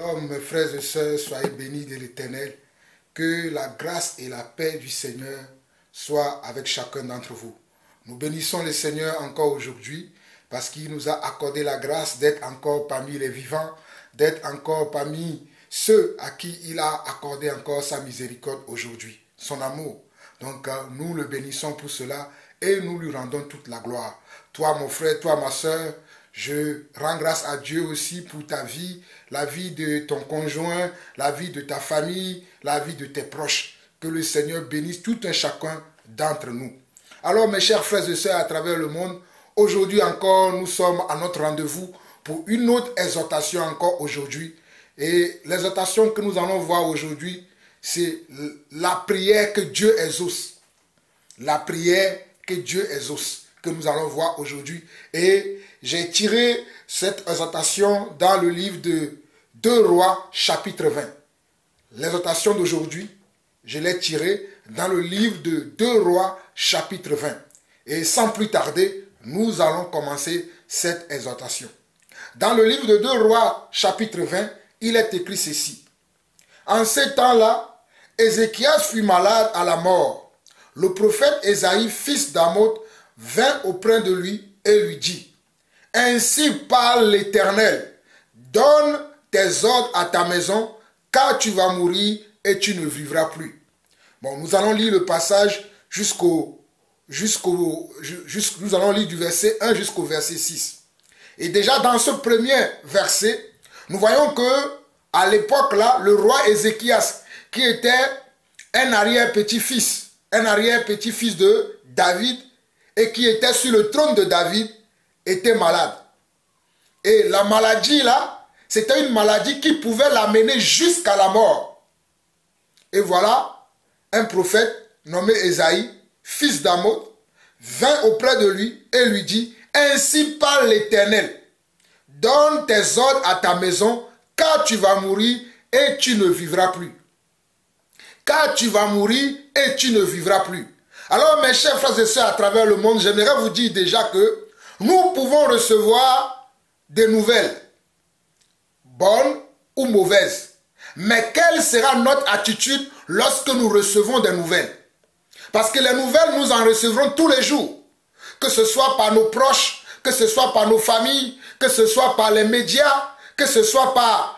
Oh, mes frères et sœurs, soyez bénis de l'Éternel. Que la grâce et la paix du Seigneur soient avec chacun d'entre vous. Nous bénissons le Seigneur encore aujourd'hui parce qu'il nous a accordé la grâce d'être encore parmi les vivants, d'être encore parmi ceux à qui il a accordé encore sa miséricorde aujourd'hui, son amour. Donc nous le bénissons pour cela et nous lui rendons toute la gloire. Toi mon frère, toi ma sœur, je rends grâce à Dieu aussi pour ta vie, la vie de ton conjoint, la vie de ta famille, la vie de tes proches. Que le Seigneur bénisse tout un chacun d'entre nous. Alors mes chers frères et sœurs à travers le monde, aujourd'hui encore nous sommes à notre rendez-vous pour une autre exhortation encore aujourd'hui. Et l'exhortation que nous allons voir aujourd'hui, c'est la prière que Dieu exauce. La prière que Dieu exauce, que nous allons voir aujourd'hui. Et j'ai tiré cette exhortation dans le livre de 2 Rois, chapitre 20. L'exhortation d'aujourd'hui, je l'ai tirée dans le livre de 2 Rois, chapitre 20. Et sans plus tarder, nous allons commencer cette exhortation. Dans le livre de 2 Rois, chapitre 20, il est écrit ceci. En ces temps-là, Ézéchias fut malade à la mort. Le prophète Ésaïe, fils d'Amoth, vint auprès de lui et lui dit, « Ainsi parle l'Éternel, donne tes ordres à ta maison, car tu vas mourir et tu ne vivras plus. » Bon, nous allons lire le passage nous allons lire du verset 1 jusqu'au verset 6. Et déjà dans ce premier verset, nous voyons que à l'époque là, le roi Ézéchias, qui était un arrière-petit-fils de David, et qui était sur le trône de David, était malade. Et la maladie là, c'était une maladie qui pouvait l'amener jusqu'à la mort. Et voilà, un prophète nommé Ésaïe, fils d'Amoth, vint auprès de lui et lui dit, « Ainsi parle l'Éternel, donne tes ordres à ta maison, car tu vas mourir et tu ne vivras plus. » Car tu vas mourir et tu ne vivras plus. Alors mes chers frères et sœurs à travers le monde, j'aimerais vous dire déjà que nous pouvons recevoir des nouvelles, bonnes ou mauvaises. Mais quelle sera notre attitude lorsque nous recevons des nouvelles? Parce que les nouvelles, nous en recevrons tous les jours. Que ce soit par nos proches, que ce soit par nos familles, que ce soit par les médias, que ce soit par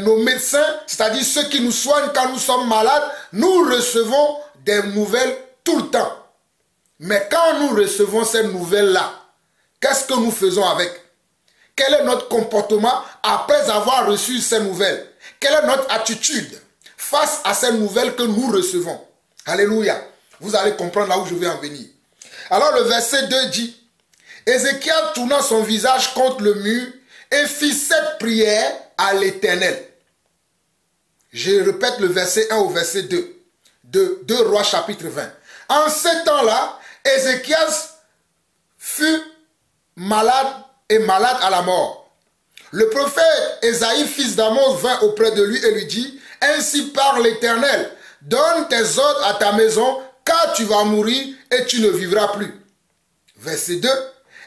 nos médecins, c'est-à-dire ceux qui nous soignent quand nous sommes malades, nous recevons des nouvelles tout le temps. Mais quand nous recevons ces nouvelles-là, qu'est-ce que nous faisons avec? Quel est notre comportement après avoir reçu ces nouvelles? Quelle est notre attitude face à ces nouvelles que nous recevons? Alléluia. Vous allez comprendre là où je vais en venir. Alors le verset 2 dit, Ézéchias tourna son visage contre le mur et fit cette prière à l'Éternel. Je répète le verset 1 au verset 2 de 2 Rois chapitre 20. En ce temps-là, Ézéchias fut malade et malade à la mort. Le prophète Ésaïe, fils d'Amoth, vint auprès de lui et lui dit, « Ainsi parle l'Éternel, donne tes ordres à ta maison, car tu vas mourir et tu ne vivras plus. » Verset 2.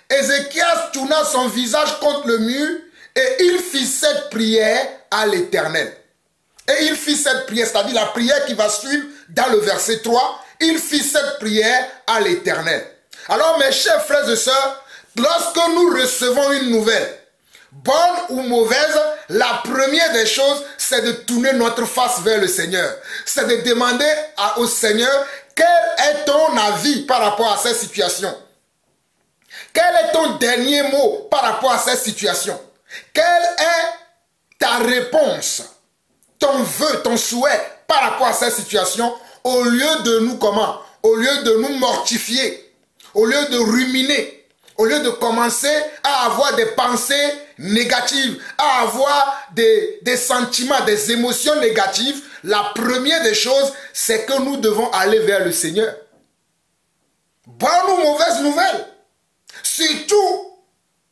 Ézéchias tourna son visage contre le mur et il fit cette prière à l'Éternel. Et il fit cette prière, c'est-à-dire la prière qui va suivre dans le verset 3. Il fit cette prière à l'Éternel. Alors mes chers frères et sœurs, lorsque nous recevons une nouvelle, bonne ou mauvaise, la première des choses, c'est de tourner notre face vers le Seigneur. C'est de demander au Seigneur, quel est ton avis par rapport à cette situation? Quel est ton dernier mot par rapport à cette situation? Quelle est ta réponse, ton vœu, ton souhait par rapport à cette situation, au lieu de nous comment? Au lieu de nous mortifier, au lieu de ruminer, au lieu de commencer à avoir des pensées négatives, à avoir des sentiments, des émotions négatives, la première des choses, c'est que nous devons aller vers le Seigneur. Bonne ou mauvaise nouvelle? Surtout,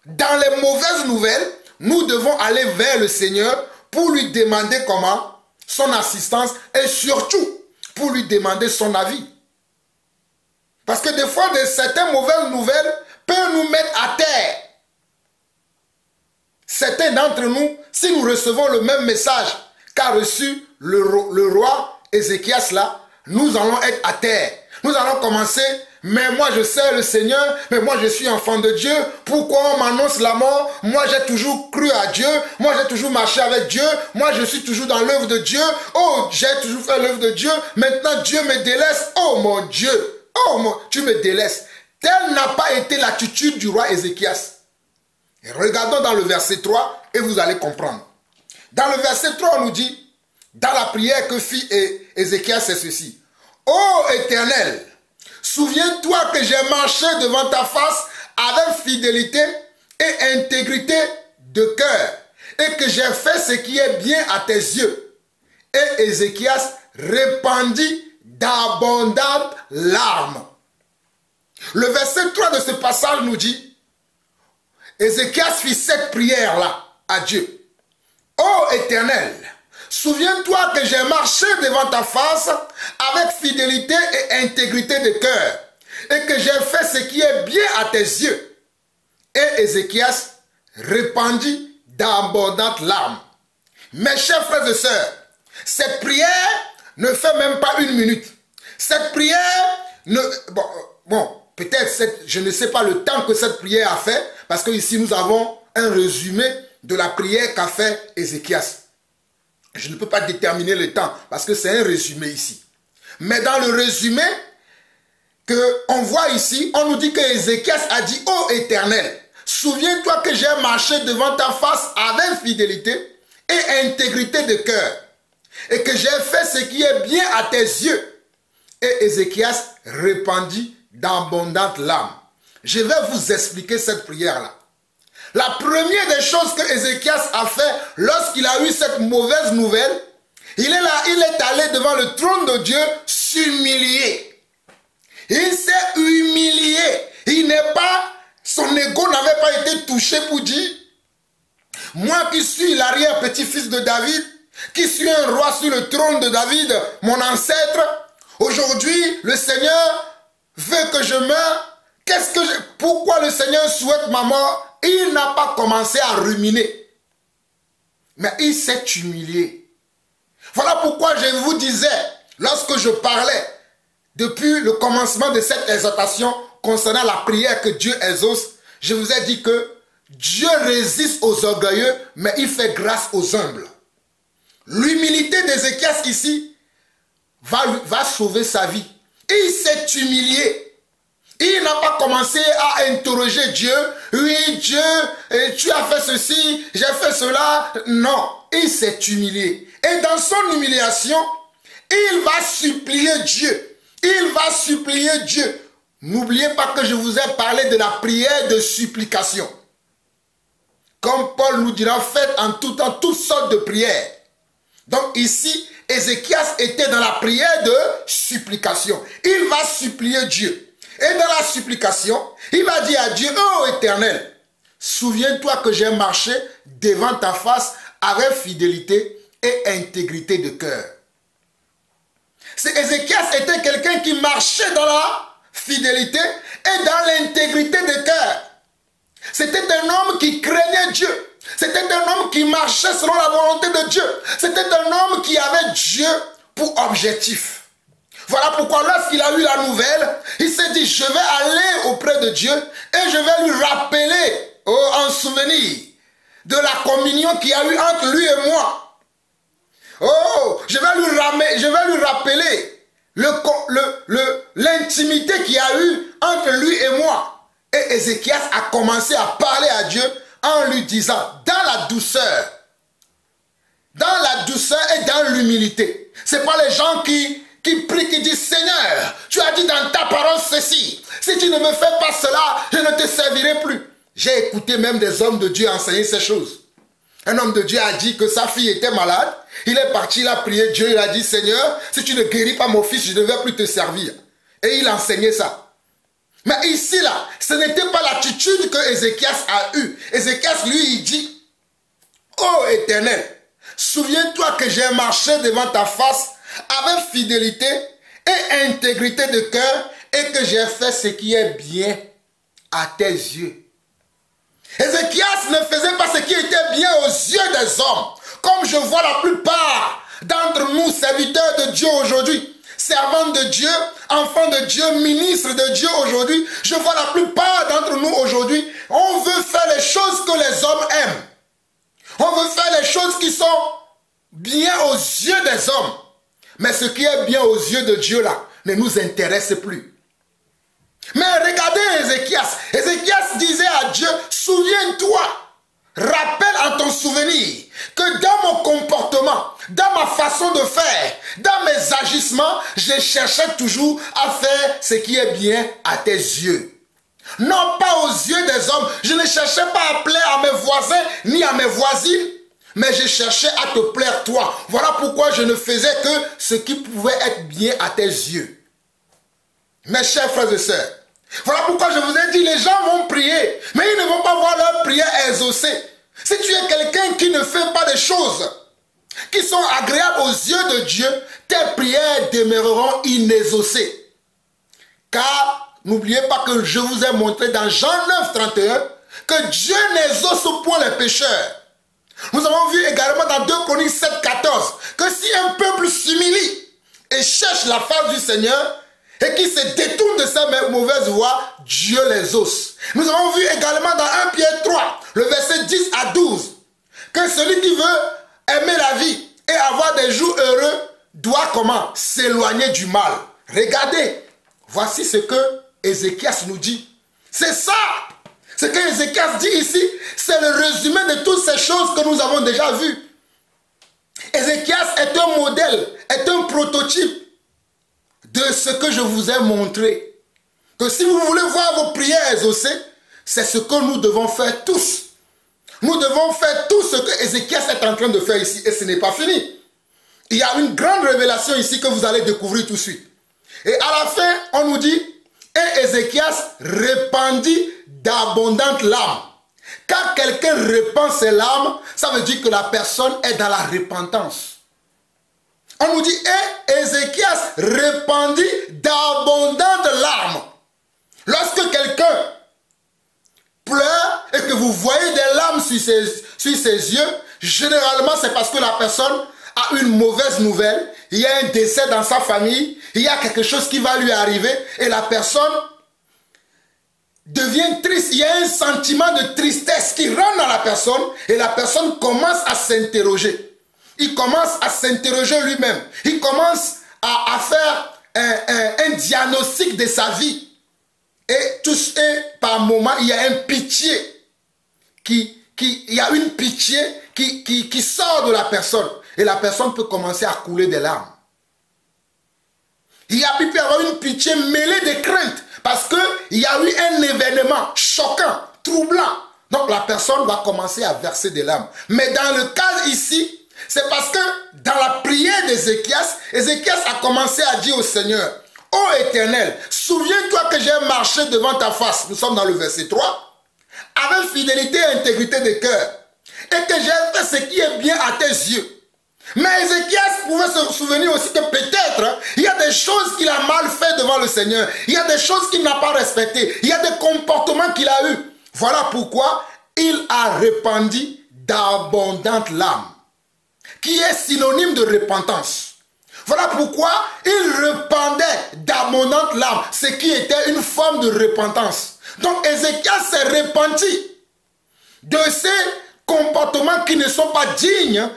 dans les mauvaises nouvelles, nous devons aller vers le Seigneur pour lui demander comment? Son assistance et surtout pour lui demander son avis. Parce que des fois, certaines mauvaises nouvelles peuvent nous mettre à terre. Certains d'entre nous, si nous recevons le même message qu'a reçu le roi Ézéchias là, nous allons être à terre. Nous allons commencer, mais moi je sais le Seigneur, mais moi je suis enfant de Dieu. Pourquoi on m'annonce la mort? Moi j'ai toujours cru à Dieu, moi j'ai toujours marché avec Dieu, moi je suis toujours dans l'œuvre de Dieu. Oh, j'ai toujours fait l'œuvre de Dieu, maintenant Dieu me délaisse. Oh mon Dieu, tu me délaisses. Telle n'a pas été l'attitude du roi Ézéchias. Et regardons dans le verset 3 et vous allez comprendre. Dans le verset 3, on nous dit, dans la prière que fit Ézéchias, c'est ceci. Ô Éternel, souviens-toi que j'ai marché devant ta face avec fidélité et intégrité de cœur, et que j'ai fait ce qui est bien à tes yeux. Et Ézéchias répandit d'abondantes larmes. Le verset 3 de ce passage nous dit, Ézéchias fit cette prière-là à Dieu. Ô Éternel, souviens-toi que j'ai marché devant ta face avec fidélité et intégrité de cœur, et que j'ai fait ce qui est bien à tes yeux. Et Ézéchias répandit d'abondantes larmes. Mes chers frères et sœurs, cette prière ne fait même pas une minute. Cette prière ne... Bon, peut-être, je ne sais pas le temps que cette prière a fait, parce qu'ici nous avons un résumé de la prière qu'a fait Ézéchias. Je ne peux pas déterminer le temps, parce que c'est un résumé ici. Mais dans le résumé qu'on voit ici, on nous dit que Ézéchias a dit, ô Éternel, souviens-toi que j'ai marché devant ta face avec fidélité et intégrité de cœur, et que j'ai fait ce qui est bien à tes yeux. Et Ézéchias répandit d'abondantes larmes. Je vais vous expliquer cette prière-là. La première des choses que Ézéchias a fait lorsqu'il a eu cette mauvaise nouvelle, il est allé devant le trône de Dieu s'humilier. Il s'est humilié. Son ego n'avait pas été touché pour dire, moi qui suis l'arrière-petit-fils de David, qui suis un roi sur le trône de David, mon ancêtre, aujourd'hui le Seigneur veut que je meure. Pourquoi le Seigneur souhaite ma mort? Il n'a pas commencé à ruminer, mais il s'est humilié. Voilà pourquoi je vous disais, lorsque je parlais, depuis le commencement de cette exhortation concernant la prière que Dieu exauce, je vous ai dit que Dieu résiste aux orgueilleux, mais il fait grâce aux humbles. L'humilité d'Ézéchias ici va sauver sa vie. Il s'est humilié. Il n'a pas commencé à interroger Dieu. Oui, Dieu, tu as fait ceci, j'ai fait cela. Non, il s'est humilié. Et dans son humiliation, il va supplier Dieu. Il va supplier Dieu. N'oubliez pas que je vous ai parlé de la prière de supplication. Comme Paul nous dira, faites en tout temps toutes sortes de prières. Donc ici, Ézéchias était dans la prière de supplication. Il va supplier Dieu. Et dans la supplication, il va dire à Dieu, ô Éternel, souviens-toi que j'ai marché devant ta face avec fidélité et intégrité de cœur. Ézéchias était quelqu'un qui marchait dans la fidélité et dans l'intégrité de cœur. C'était un homme qui craignait Dieu. C'était un homme qui marchait selon la volonté de Dieu. C'était un homme qui avait Dieu pour objectif. Voilà pourquoi lorsqu'il a eu la nouvelle, il s'est dit, je vais aller auprès de Dieu et je vais lui rappeler, en souvenir, de la communion qu'il y a eu entre lui et moi. Oh, je vais lui rappeler l'intimité qu'il y a eu entre lui et moi. Et Ézéchias a commencé à parler à Dieu en lui disant, dans la douceur et dans l'humilité. Ce n'est pas les gens qui prient, qui disent, Seigneur, tu as dit dans ta parole ceci. Si tu ne me fais pas cela, je ne te servirai plus. J'ai écouté même des hommes de Dieu enseigner ces choses. Un homme de Dieu a dit que sa fille était malade. Il est parti, il a prié Dieu, il a dit, Seigneur, si tu ne guéris pas mon fils, je ne vais plus te servir. Et il enseignait ça. Mais ici, là, ce n'était pas l'attitude que Ézéchias a eue. Ézéchias, lui, il dit, ô Éternel, souviens-toi que j'ai marché devant ta face avec fidélité et intégrité de cœur et que j'ai fait ce qui est bien à tes yeux. Ézéchias ne faisait pas ce qui était bien aux yeux des hommes. Comme je vois la plupart d'entre nous, serviteurs de Dieu aujourd'hui, servants de Dieu, enfants de Dieu, ministres de Dieu aujourd'hui, je vois la plupart d'entre nous aujourd'hui, on veut faire les choses que les hommes aiment. On veut faire les choses qui sont bien aux yeux des hommes. Mais ce qui est bien aux yeux de Dieu là, ne nous intéresse plus. Mais regardez Ézéchias. Ézéchias disait à Dieu, souviens-toi, rappelle en ton souvenir que dans mon comportement, dans ma façon de faire, dans mes agissements, je cherchais toujours à faire ce qui est bien à tes yeux. Non pas aux yeux des hommes. Je ne cherchais pas à plaire à mes voisins ni à mes voisines, mais je cherchais à te plaire toi. Voilà pourquoi je ne faisais que ce qui pouvait être bien à tes yeux. Mes chers frères et sœurs, voilà pourquoi je vous ai dit, les gens vont prier, mais ils ne vont pas voir leur prière exaucée. Si tu es quelqu'un qui ne fait pas des choses qui sont agréables aux yeux de Dieu, tes prières demeureront inexaucées. Car n'oubliez pas que je vous ai montré dans Jean 9, 31 que Dieu n'exauce point les pécheurs. Nous avons vu également dans 2 Chroniques 7, 14 que si un peuple s'humilie et cherche la face du Seigneur et qui se détourne de sa mauvaise voie, Dieu les exauce. Nous avons vu également dans 1 Pierre 3, le verset 10 à 12, que celui qui veut aimer la vie et avoir des jours heureux doit comment? S'éloigner du mal. Regardez, voici ce que Ézéchias nous dit. C'est ça. Ce que Ézéchias dit ici, c'est le résumé de toutes ces choses que nous avons déjà vues. Ézéchias est un modèle, est un prototype de ce que je vous ai montré. Que si vous voulez voir vos prières exaucées, c'est ce que nous devons faire tous. Nous devons faire tout ce que Ézéchias est en train de faire ici. Et ce n'est pas fini. Il y a une grande révélation ici que vous allez découvrir tout de suite. Et à la fin, on nous dit, et Ézéchias répandit d'abondantes larmes. Quand quelqu'un répand ses larmes, ça veut dire que la personne est dans la repentance. On nous dit, et Ézéchias répandit d'abondantes larmes. Lorsque quelqu'un pleure et que vous voyez des larmes sur ses yeux, généralement c'est parce que la personne a une mauvaise nouvelle, il y a un décès dans sa famille, il y a quelque chose qui va lui arriver et la personne devient triste. Il y a un sentiment de tristesse qui rentre dans la personne et la personne commence à s'interroger. Il commence à s'interroger lui-même. Il commence à faire un diagnostic de sa vie. Et par moment, il y a un pitié. Il y a une pitié qui sort de la personne. Et la personne peut commencer à couler des larmes. Il peut y avoir une pitié mêlée de crainte. Parce qu'il y a eu un événement choquant, troublant. Donc la personne va commencer à verser des larmes. Mais dans le cas ici, c'est parce que dans la prière d'Ézéchias, Ézéchias a commencé à dire au Seigneur, « Ô Éternel, souviens-toi que j'ai marché devant ta face. » Nous sommes dans le verset 3. « Avec fidélité et intégrité de cœur. Et que j'ai fait ce qui est bien à tes yeux. » Mais Ézéchias pouvait se souvenir aussi que peut-être il y a des choses qu'il a mal fait devant le Seigneur. Il y a des choses qu'il n'a pas respectées. Il y a des comportements qu'il a eus. Voilà pourquoi il a répandu d'abondantes larmes, qui est synonyme de repentance. Voilà pourquoi il répandait d'abondantes larmes, ce qui était une forme de repentance. Donc Ézéchias s'est repenti de ces comportements qui ne sont pas dignes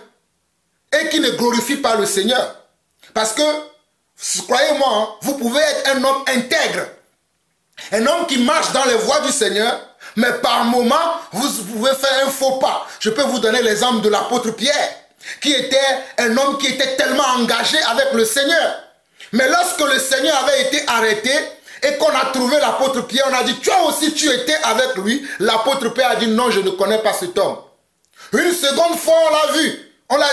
et qui ne glorifient pas le Seigneur. Parce que, croyez-moi, vous pouvez être un homme intègre, un homme qui marche dans les voies du Seigneur, mais par moment, vous pouvez faire un faux pas. Je peux vous donner l'exemple de l'apôtre Pierre, qui était un homme qui était tellement engagé avec le Seigneur. Mais lorsque le Seigneur avait été arrêté et qu'on a trouvé l'apôtre Pierre, on a dit, toi aussi tu étais avec lui. L'apôtre Pierre a dit, non, je ne connais pas cet homme. Une seconde fois, on l'a vu. On l'a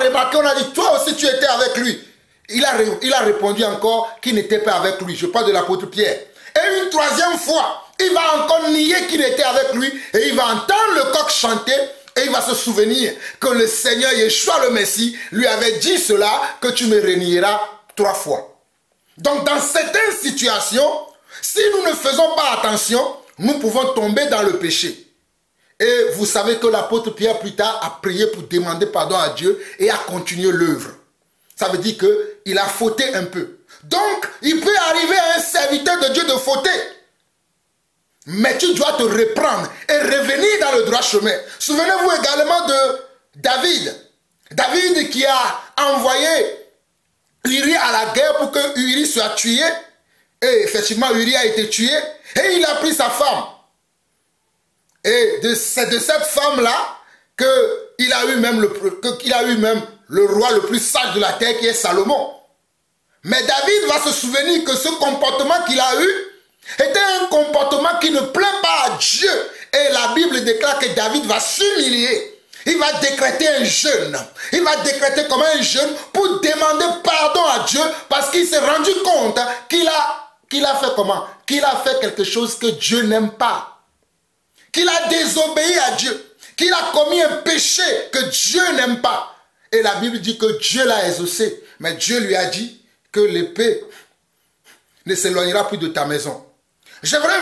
remarqué, on a dit, toi aussi tu étais avec lui. Il a répondu encore qu'il n'était pas avec lui. Je parle de l'apôtre Pierre. Et une troisième fois, il va encore nier qu'il était avec lui et il va entendre le coq chanter et il va se souvenir que le Seigneur Yeshua le Messie lui avait dit cela, que tu me renieras 3 fois. Donc dans certaines situations, si nous ne faisons pas attention, nous pouvons tomber dans le péché. Et vous savez que l'apôtre Pierre plus tard a prié pour demander pardon à Dieu et a continué l'œuvre. Ça veut dire qu'il a fauté un peu. Donc, il peut arriver à un serviteur de Dieu de fauter. Mais tu dois te reprendre et revenir dans le droit chemin. Souvenez-vous également de David. David qui a envoyé Uri à la guerre pour que Uri soit tué. Et effectivement, Uri a été tué. Et il a pris sa femme. Et c'est de cette femme-là qu'il a eu même le roi le plus sage de la terre qui est Salomon. Mais David va se souvenir que ce comportement qu'il a eu était un comportement qui ne plaît pas à Dieu. Et la Bible déclare que David va s'humilier. Il va décréter un jeûne. Il va décréter comme un jeûne pour demander pardon à Dieu parce qu'il s'est rendu compte qu'il a fait comment? Qu'il a fait quelque chose que Dieu n'aime pas. Qu'il a désobéi à Dieu. Qu'il a commis un péché que Dieu n'aime pas. Et la Bible dit que Dieu l'a exaucé. Mais Dieu lui a dit que l'épée ne s'éloignera plus de ta maison. J'aimerais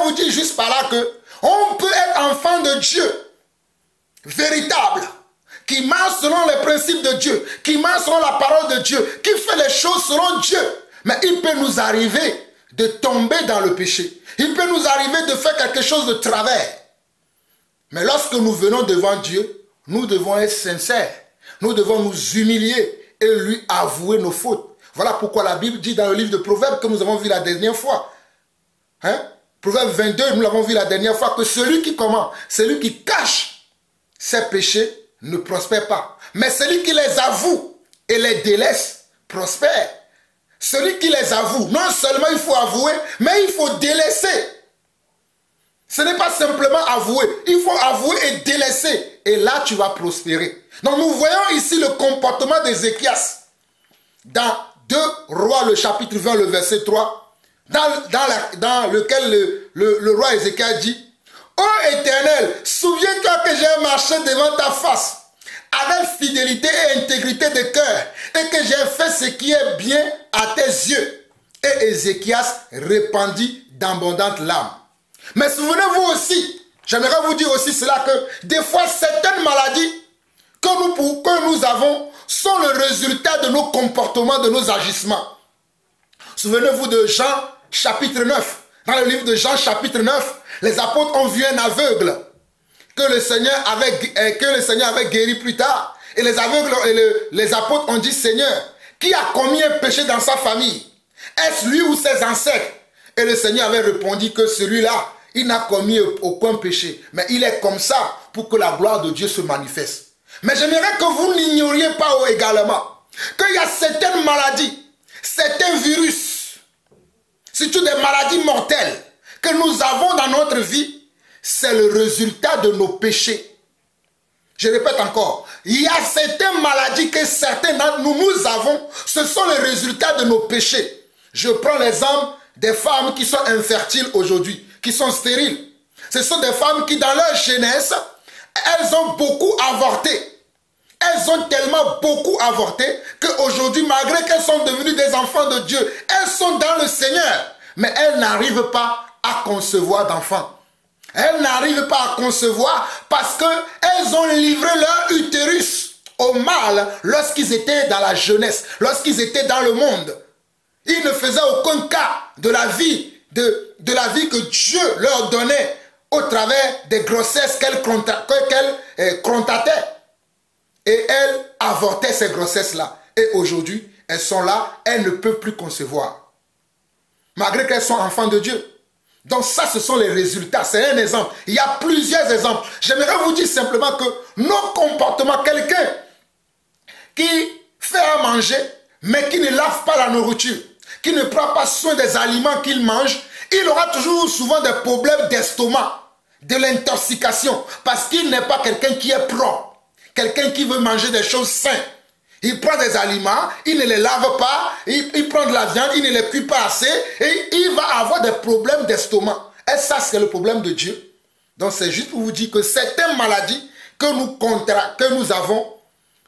vous dire juste par là que on peut être enfant de Dieu, véritable, qui marche selon les principes de Dieu, qui marche selon la parole de Dieu, qui fait les choses selon Dieu. Mais il peut nous arriver de tomber dans le péché. Il peut nous arriver de faire quelque chose de travers. Mais lorsque nous venons devant Dieu, nous devons être sincères. Nous devons nous humilier et lui avouer nos fautes. Voilà pourquoi la Bible dit dans le livre de Proverbes que nous avons vu la dernière fois. Proverbe 22, nous l'avons vu la dernière fois, que celui qui cache ses péchés ne prospère pas. Mais celui qui les avoue et les délaisse prospère. Celui qui les avoue, non seulement il faut avouer, mais il faut délaisser. Ce n'est pas simplement avouer, il faut avouer et délaisser. Et là, tu vas prospérer. Donc nous voyons ici le comportement d'Ézéchias. Dans 2 Rois, le chapitre 20, le verset 3, dans lequel le roi Ézéchias dit: « Ô Éternel, souviens-toi que j'ai marché devant ta face avec fidélité et intégrité de cœur et que j'ai fait ce qui est bien à tes yeux. » Et Ézéchias répandit d'abondantes larmes. Mais souvenez-vous aussi, j'aimerais vous dire aussi cela, que des fois certaines maladies que nous avons sont le résultat de nos comportements, de nos agissements. Souvenez-vous de Jean chapitre 9. Dans le livre de Jean chapitre 9, les apôtres ont vu un aveugle que le Seigneur avait guéri plus tard. Et les aveugles et les apôtres ont dit: Seigneur, qui a commis un péché dans sa famille? Est-ce lui ou ses ancêtres? Et le Seigneur avait répondu que celui-là, il n'a commis aucun péché. Mais il est comme ça pour que la gloire de Dieu se manifeste. Mais j'aimerais que vous n'ignoriez pas également qu'il y a certaines maladies, certains virus, surtout des maladies mortelles que nous avons dans notre vie, c'est le résultat de nos péchés. Je répète encore, il y a certaines maladies que certains d'entre nous avons, ce sont les résultats de nos péchés. Je prends l'exemple des femmes qui sont infertiles aujourd'hui, qui sont stériles. Ce sont des femmes qui, dans leur jeunesse, elles ont beaucoup avorté. Elles ont tellement beaucoup avorté qu'aujourd'hui, malgré qu'elles sont devenues des enfants de Dieu, elles sont dans le Seigneur. Mais elles n'arrivent pas à concevoir d'enfants. Elles n'arrivent pas à concevoir parce qu'elles ont livré leur utérus au mal lorsqu'ils étaient dans la jeunesse, lorsqu'ils étaient dans le monde. Ils ne faisaient aucun cas de la vie, de la vie que Dieu leur donnait au travers des grossesses qu'elles contataient. Et elles avortaient ces grossesses-là. Et aujourd'hui, elles sont là, elles ne peuvent plus concevoir. Malgré qu'elles sont enfants de Dieu. Donc ça, ce sont les résultats. C'est un exemple. Il y a plusieurs exemples. J'aimerais vous dire simplement que nos comportements, quelqu'un qui fait à manger, mais qui ne lave pas la nourriture, qui ne prend pas soin des aliments qu'il mange, il aura toujours souvent des problèmes d'estomac, de l'intoxication, parce qu'il n'est pas quelqu'un qui est propre. Quelqu'un qui veut manger des choses saines. Il prend des aliments, il ne les lave pas, il prend de la viande, il ne les cuit pas assez, et il va avoir des problèmes d'estomac. Et ça, c'est le problème de Dieu. Donc, c'est juste pour vous dire que certaines maladies que nous avons,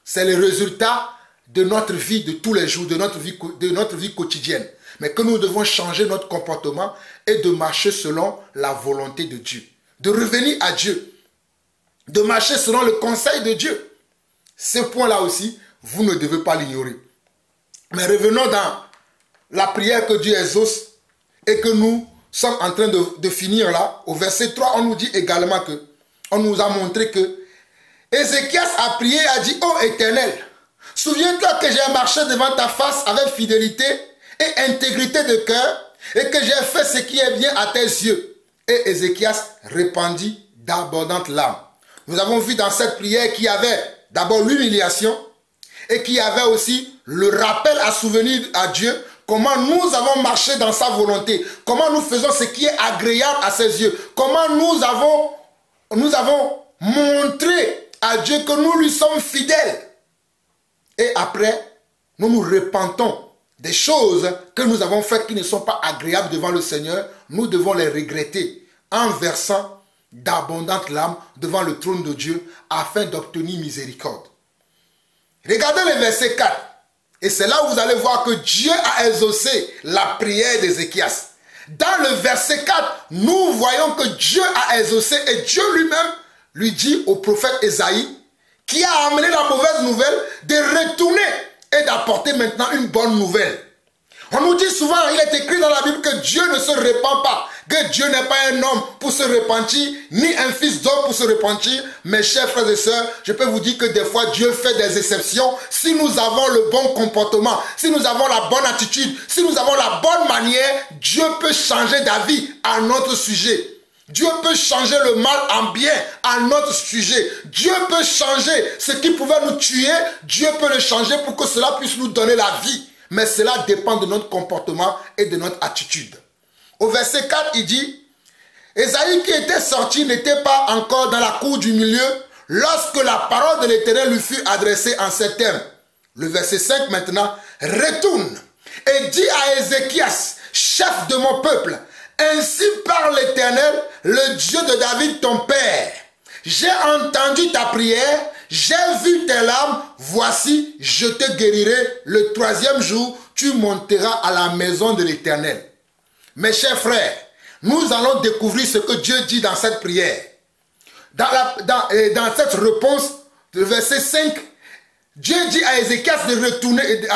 c'est le résultat de notre vie de tous les jours, de notre vie quotidienne. Mais que nous devons changer notre comportement et de marcher selon la volonté de Dieu. De revenir à Dieu. de marcher selon le conseil de Dieu. Ce point-là aussi, vous ne devez pas l'ignorer. Mais revenons dans la prière que Dieu exauce et que nous sommes en train de finir là. Au verset 3, on nous dit également que, on nous a montré que Ézéchias a prié et a dit, ô Éternel, souviens-toi que j'ai marché devant ta face avec fidélité et intégrité de cœur et que j'ai fait ce qui est bien à tes yeux. Et Ézéchias répandit d'abondantes larmes. Nous avons vu dans cette prière qu'il y avait d'abord l'humiliation et qu'il y avait aussi le rappel à souvenir à Dieu comment nous avons marché dans sa volonté, comment nous faisons ce qui est agréable à ses yeux, comment nous avons montré à Dieu que nous lui sommes fidèles. Et après, nous nous repentons des choses que nous avons faites qui ne sont pas agréables devant le Seigneur. Nous devons les regretter en versant d'abondantes larmes devant le trône de Dieu afin d'obtenir miséricorde. Regardez le verset 4. Et c'est là où vous allez voir que Dieu a exaucé la prière d'Ézéchias. Dans le verset 4, nous voyons que Dieu a exaucé et Dieu lui-même lui dit au prophète Ésaïe, qui a amené la mauvaise nouvelle, de retourner et d'apporter maintenant une bonne nouvelle. On nous dit souvent, il est écrit dans la Bible que Dieu ne se repent pas, que Dieu n'est pas un homme pour se repentir, ni un fils d'homme pour se repentir. Mes chers frères et sœurs, je peux vous dire que des fois Dieu fait des exceptions. Si nous avons le bon comportement, si nous avons la bonne attitude, si nous avons la bonne manière, Dieu peut changer d'avis à notre sujet. Dieu peut changer le mal en bien à notre sujet. Dieu peut changer ce qui pouvait nous tuer. Dieu peut le changer pour que cela puisse nous donner la vie. Mais cela dépend de notre comportement et de notre attitude. Au verset 4, il dit, Ésaïe qui était sorti n'était pas encore dans la cour du milieu lorsque la parole de l'Éternel lui fut adressée en ces termes. Le verset 5 maintenant, retourne et dis à Ézéchias, chef de mon peuple, ainsi parle l'Éternel, le Dieu de David ton père. J'ai entendu ta prière, j'ai vu tes larmes, voici, je te guérirai. Le troisième jour, tu monteras à la maison de l'Éternel. Mes chers frères, nous allons découvrir ce que Dieu dit dans cette prière. Dans cette réponse, le verset 5, Dieu dit à Ézéchias de retourner,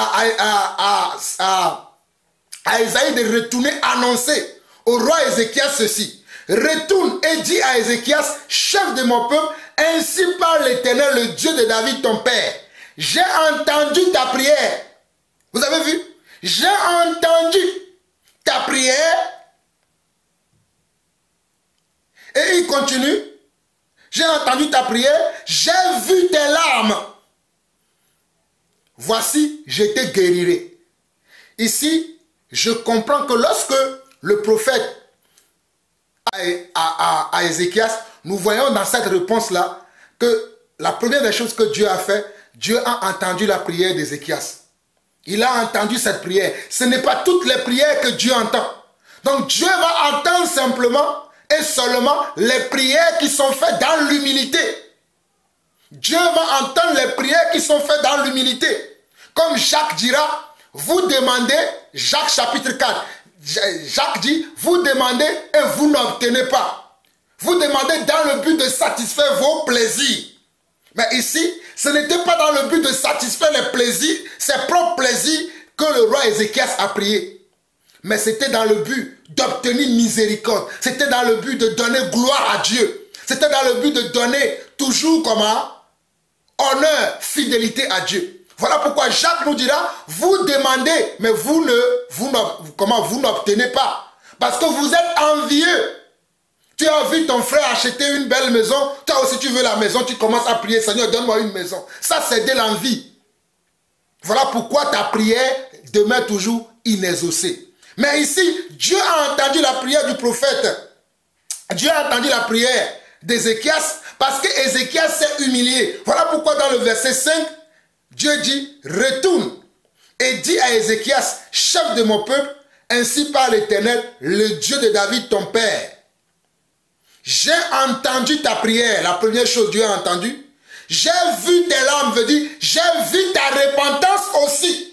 à Ésaïe de retourner annoncer au roi Ézéchias ceci. Retourne et dis à Ézéchias, chef de mon peuple, ainsi parle l'Éternel, le Dieu de David ton père. J'ai entendu ta prière. Vous avez vu? J'ai entendu ta prière. Et il continue. J'ai entendu ta prière. J'ai vu tes larmes. Voici, je te guérirai. Ici, je comprends que lorsque le prophète à Ézéchias, nous voyons dans cette réponse-là que la première des choses que Dieu a fait, Dieu a entendu la prière d'Ézéchias. Il a entendu cette prière. Ce n'est pas toutes les prières que Dieu entend. Donc Dieu va entendre simplement et seulement les prières qui sont faites dans l'humilité. Dieu va entendre les prières qui sont faites dans l'humilité. Comme Jacques dira, vous demandez, Jacques chapitre 4, Jacques dit, vous demandez et vous n'obtenez pas. Vous demandez dans le but de satisfaire vos plaisirs. Mais ici, ce n'était pas dans le but de satisfaire les plaisirs, ses propres plaisirs que le roi Ézéchias a prié. Mais c'était dans le but d'obtenir miséricorde. C'était dans le but de donner gloire à Dieu. C'était dans le but de donner toujours comment? Honneur, fidélité à Dieu. Voilà pourquoi Jacques nous dira, vous demandez, mais vous n'obtenez pas. Parce que vous êtes envieux. Tu as vu ton frère acheter une belle maison, toi aussi tu veux la maison, tu commences à prier, Seigneur, donne-moi une maison. Ça, c'est de l'envie. Voilà pourquoi ta prière demeure toujours inexaucée. Mais ici, Dieu a entendu la prière du prophète. Dieu a entendu la prière d'Ézéchias parce qu'Ézéchias s'est humilié. Voilà pourquoi dans le verset 5, Dieu dit, retourne et dis à Ézéchias, chef de mon peuple, ainsi parle l'Éternel, le Dieu de David, ton père. J'ai entendu ta prière. La première chose, Dieu a entendu. J'ai vu tes larmes, veut dire, j'ai vu ta repentance aussi.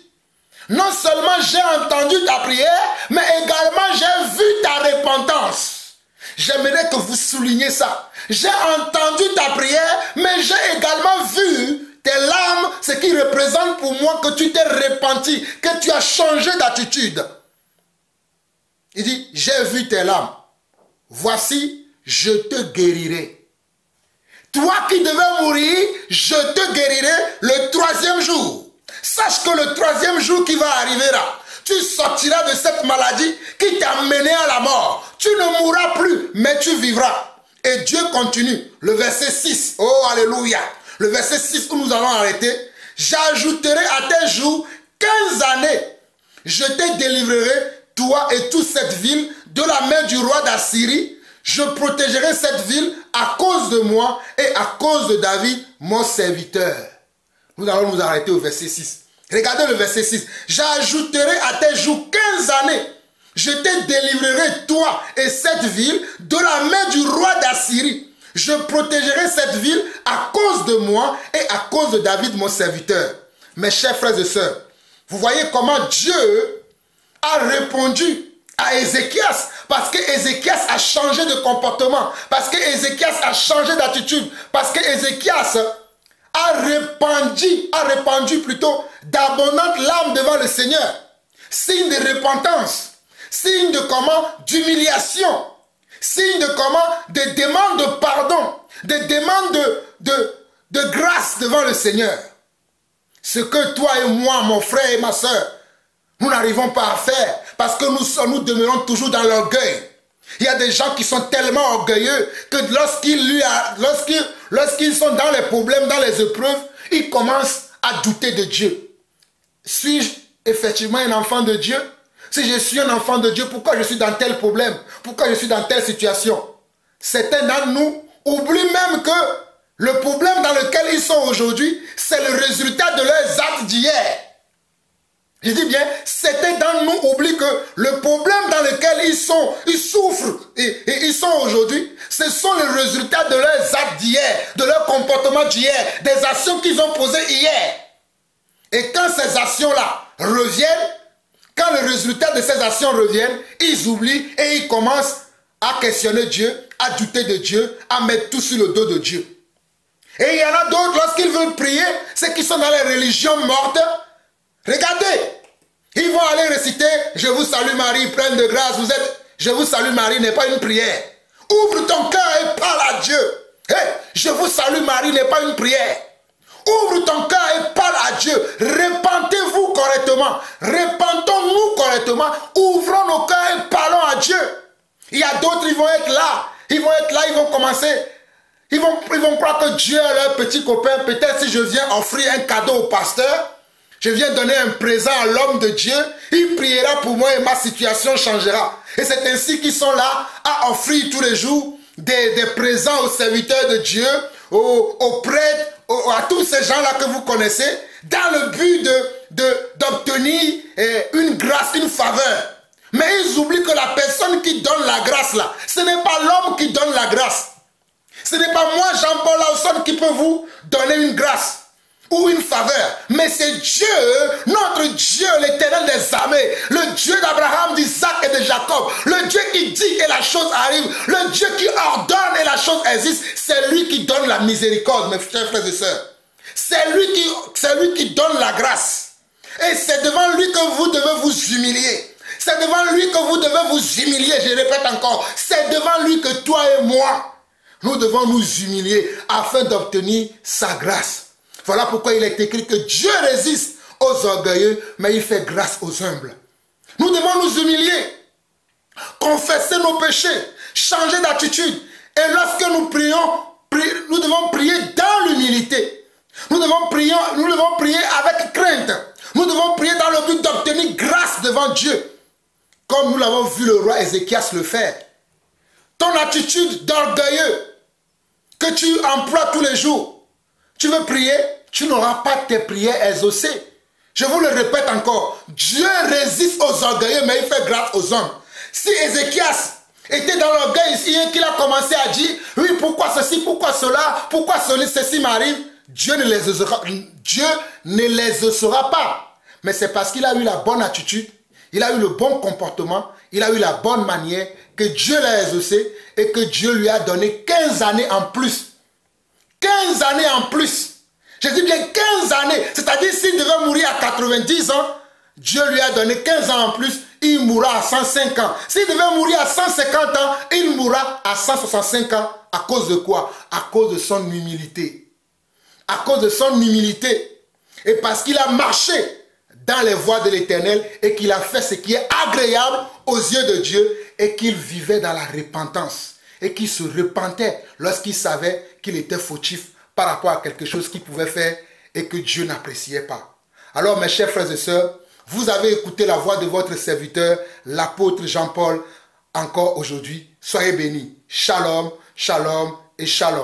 Non seulement j'ai entendu ta prière, mais également j'ai vu ta repentance. j'aimerais que vous souligniez ça. J'ai entendu ta prière, mais j'ai également vu tes larmes, ce qui représente pour moi que tu t'es repenti, que tu as changé d'attitude. Il dit, j'ai vu tes larmes. Voici, je te guérirai. Toi qui devais mourir, je te guérirai le 3e jour. Sache que le 3e jour qui va arriver là, tu sortiras de cette maladie qui t'a mené à la mort. Tu ne mourras plus, mais tu vivras. Et Dieu continue. Le verset 6. Oh, alléluia. Le verset 6 où nous allons arrêter. J'ajouterai à tes jours 15 années. Je te délivrerai, toi et toute cette ville, de la main du roi d'Assyrie. Je protégerai cette ville à cause de moi et à cause de David, mon serviteur. Nous allons nous arrêter au verset 6. Regardez le verset 6. J'ajouterai à tes jours 15 années. Je te délivrerai, toi et cette ville, de la main du roi d'Assyrie. Je protégerai cette ville à cause de moi et à cause de David, mon serviteur. Mes chers frères et sœurs, vous voyez comment Dieu a répondu à Ézéchias, parce que Ézéchias a changé de comportement, parce que Ézéchias a changé d'attitude, parce que Ézéchias a répandu plutôt d'abondantes larmes devant le Seigneur. Signe de repentance, signe de comment? D'humiliation, signe de comment? De demande de pardon, de demande de grâce devant le Seigneur. Ce que toi et moi, mon frère et ma soeur, nous n'arrivons pas à faire parce que nous demeurons toujours dans l'orgueil. Il y a des gens qui sont tellement orgueilleux que lorsqu'ils sont dans les problèmes, dans les épreuves, ils commencent à douter de Dieu. Suis-je effectivement un enfant de Dieu? Si je suis un enfant de Dieu, pourquoi je suis dans tel problème? Pourquoi je suis dans telle situation? Certains d'entre nous oublient même que le problème dans lequel ils sont aujourd'hui, c'est le résultat de leurs actes d'hier. Je dis bien, certains d'entre nous oublient que le problème dans lequel ils souffrent et ils sont aujourd'hui, ce sont les résultats de leurs actes d'hier, de leur comportement d'hier, des actions qu'ils ont posées hier. Et quand ces actions-là reviennent, quand le résultat de ces actions reviennent, ils oublient et ils commencent à questionner Dieu, à douter de Dieu, à mettre tout sur le dos de Dieu. Et il y en a d'autres, lorsqu'ils veulent prier, ceux qui sont dans les religions mortes, regardez, ils vont aller réciter « Je vous salue Marie, pleine de grâce, vous êtes... » « Je vous salue Marie » n'est pas une prière. Ouvre ton cœur et parle à Dieu. Hey, « Je vous salue Marie » n'est pas une prière. Ouvre ton cœur et parle à Dieu. Repentez-vous correctement. Repentons-nous correctement. Ouvrons nos cœurs et parlons à Dieu. Il y a d'autres, ils vont être là. Ils vont commencer... Ils vont croire que Dieu est leur petit copain. Peut-être si je viens offrir un cadeau au pasteur, je viens donner un présent à l'homme de Dieu, il priera pour moi et ma situation changera. Et c'est ainsi qu'ils sont là à offrir tous les jours des présents aux serviteurs de Dieu, aux prêtres, à tous ces gens-là que vous connaissez, dans le but d'obtenir une grâce, une faveur. Mais ils oublient que la personne qui donne la grâce là, ce n'est pas l'homme qui donne la grâce. Ce n'est pas moi, Jean-Paul Lawson, qui peut vous donner une grâce ou une faveur. Mais c'est Dieu, notre Dieu, l'Éternel des armées, le Dieu d'Abraham, d'Isaac et de Jacob, le Dieu qui dit et la chose arrive, le Dieu qui ordonne et la chose existe. C'est lui qui donne la miséricorde, mes chers frères et sœurs. C'est lui qui donne la grâce. Et c'est devant lui que vous devez vous humilier. C'est devant lui que vous devez vous humilier. Je répète encore, c'est devant lui que toi et moi, nous devons nous humilier afin d'obtenir sa grâce. Voilà pourquoi il est écrit que Dieu résiste aux orgueilleux, mais il fait grâce aux humbles. Nous devons nous humilier, confesser nos péchés, changer d'attitude. Et lorsque nous prions, nous devons prier dans l'humilité. Nous devons prier avec crainte. Nous devons prier dans le but d'obtenir grâce devant Dieu. Comme nous l'avons vu le roi Ézéchias le faire. Ton attitude d'orgueilleux que tu emploies tous les jours, tu veux prier, tu n'auras pas tes prières exaucées. Je vous le répète encore, Dieu résiste aux orgueilleux, mais il fait grâce aux hommes. Si Ézéchias était dans l'orgueil ici et qu'il a commencé à dire, oui, pourquoi ceci, pourquoi cela, pourquoi ceci m'arrive, Dieu ne les exaucera pas. Mais c'est parce qu'il a eu la bonne attitude, il a eu le bon comportement, il a eu la bonne manière que Dieu l'a exaucé et que Dieu lui a donné 15 années en plus. 15 années en plus. Je dis bien 15 années. C'est-à-dire s'il devait mourir à 90 ans, Dieu lui a donné 15 ans en plus, il mourra à 105 ans. S'il devait mourir à 150 ans, il mourra à 165 ans. À cause de quoi? À cause de son humilité. À cause de son humilité. Et parce qu'il a marché dans les voies de l'Éternel et qu'il a fait ce qui est agréable aux yeux de Dieu et qu'il vivait dans la repentance et qu'il se repentait lorsqu'il savait qu'il était fautif par rapport à quelque chose qu'il pouvait faire et que Dieu n'appréciait pas. Alors mes chers frères et sœurs, vous avez écouté la voix de votre serviteur, l'apôtre Jean-Paul, encore aujourd'hui. Soyez bénis. Shalom, shalom et shalom.